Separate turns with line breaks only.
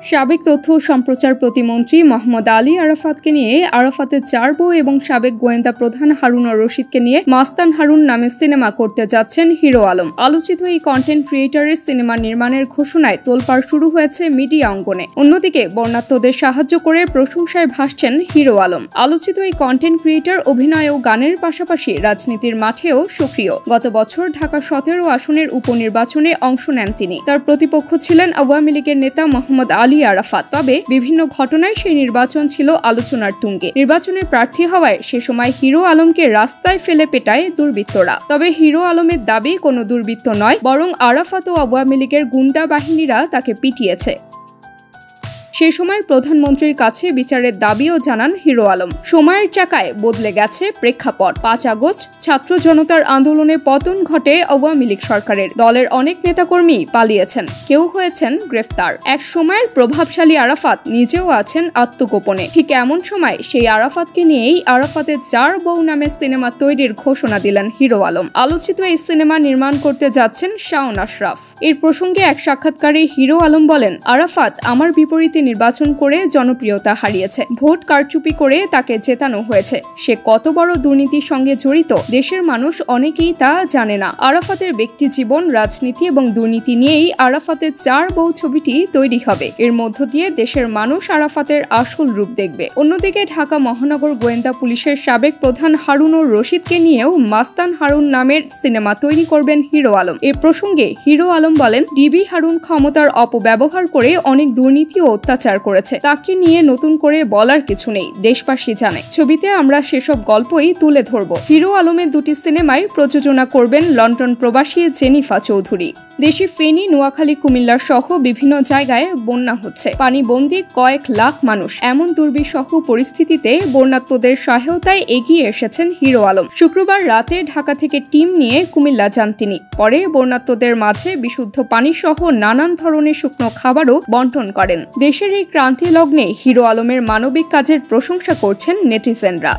সাবেক তথ্য ও সম্প্রচার প্রতিমন্ত্রী মোহাম্মদ আলী আরাফাতকে নিয়ে আরাফাতের 4 বউ এবং সাবেক গোয়েন্দা প্রধান হারুন রশিদকে নিয়ে মাস্তান হারুন নামে সিনেমা করতে যাচ্ছেন হিরো আলম। আলোচিত এই কন্টেন্ট ক্রিয়েটরের সিনেমা নির্মাণের ঘোষণায় তোলপাড় শুরু হয়েছে মিডিয়া অঙ্গনে। অন্যদিকে বর্ণাঢ্যদের সাহায্য করে প্রশংসায় ভাসছেন হিরো আলম। আলোচিত এই কন্টেন্ট ক্রিয়েটর অভিনয় ও গানের পাশাপাশি রাজনীতির মাঠেও সক্রিয়। গত বছর ঢাকা 17 আসনের উপনির্বাচনে অংশ নেন তিনি। তার প্রতিপক্ষ ছিলেন আওয়ামী লীগের নেতা মোহাম্মদ আলী আরাফাত। তবে বিভিন্ন ঘটনায় সেই নির্বাচন ছিল আলোচনার তুঙ্গে। নির্বাচনে প্রার্থী হওয়ায় সে সময় হিরো আলমকে রাস্তায় ফেলে পেটায় দুর্বৃত্তরা। তবে হিরো আলমের দাবি কোনো দুর্বৃত্ত নয়, বরং আরাফাত ও আওয়ামী লীগের গুন্ডা বাহিনীরা তাকে পিটিয়েছে। সেই সময় প্রধানমন্ত্রীর কাছে বিচারের দাবিও জানান হিরো আলম। সময়ের চাকায় বদলে গেছে প্রেক্ষাপট। 5 আগস্ট ছাত্র জনতার আন্দোলনে পতন ঘটে আওয়ামী লীগ সরকারের। দলের অনেক নেতাকর্মী পালিয়েছেন, কেউ হয়েছেন গ্রেফতার। এক সময়ের প্রভাবশালী আরাফাত নিজেও আছেন আত্মগোপনে। ঠিক এমন সময় সেই আরাফাতকে নিয়েই আরাফাতের 4 বউ নামে সিনেমা তৈরির ঘোষণা দিলেন হিরো আলম। আলোচিত এই সিনেমা নির্মাণ করতে যাচ্ছেন শাওন আশরাফ। এর প্রসঙ্গে এক সাক্ষাৎকারে হিরো আলম বলেন, আরাফাত আমার বিপরীতে নির্বাচন করে জনপ্রিয়তা হারিয়েছে। ভোট কারচুপি করে তাকে জেতানো হয়েছে। সে কত বড় দুর্নীতির সঙ্গে জড়িত দেশের মানুষ অনেকেই তা জানে না। আরাফাতের ব্যক্তি জীবন, রাজনীতি এবং দুর্নীতি নিয়েই আরাফাতের 4 বউ ছবিটি তৈরি হবে। এর মধ্য দিয়ে দেশের মানুষ আরাফাতের আসল রূপ দেখবে। অন্যদিকে ঢাকা মহানগর গোয়েন্দা পুলিশের সাবেক প্রধান হারুন রশিদকে নিয়েও মাস্তান হারুন নামের সিনেমা তৈরি করবেন হিরো আলম। এ প্রসঙ্গে হিরো আলম বলেন, ডিবি হারুন ক্ষমতার অপব্যবহার করে অনেক দুর্নীতি ও অত্যাচার করেছে। তাকে নিয়ে নতুন করে বলার কিছু নেই, দেশবাসী জানে। ছবিতে আমরা সেসব গল্পই তুলে ধরব। হিরো আলমের 2টি সিনেমায় প্রযোজনা করবেন লন্ডন প্রবাসী জেনিফা চৌধুরী। দেশে ফেনী, নোয়াখালী, কুমিল্লা সহ বিভিন্ন জায়গায় বন্যা হচ্ছে। পানিবন্দী কয়েক লাখ মানুষ। এমন দুর্বিষহ পরিস্থিতিতে বন্যার্তদের সহায়তায় এগিয়ে এসেছেন হিরো আলম। শুক্রবার রাতে ঢাকা থেকে টিম নিয়ে কুমিল্লা যান তিনি। পরে বন্যার্তদের মাঝে বিশুদ্ধ পানি সহ নানান ধরনের শুকনো খাবারও বন্টন করেন। দেশের এই ক্রান্তি লগ্নে হিরো আলমের মানবিক কাজের প্রশংসা করছেন নেটিজেনরা।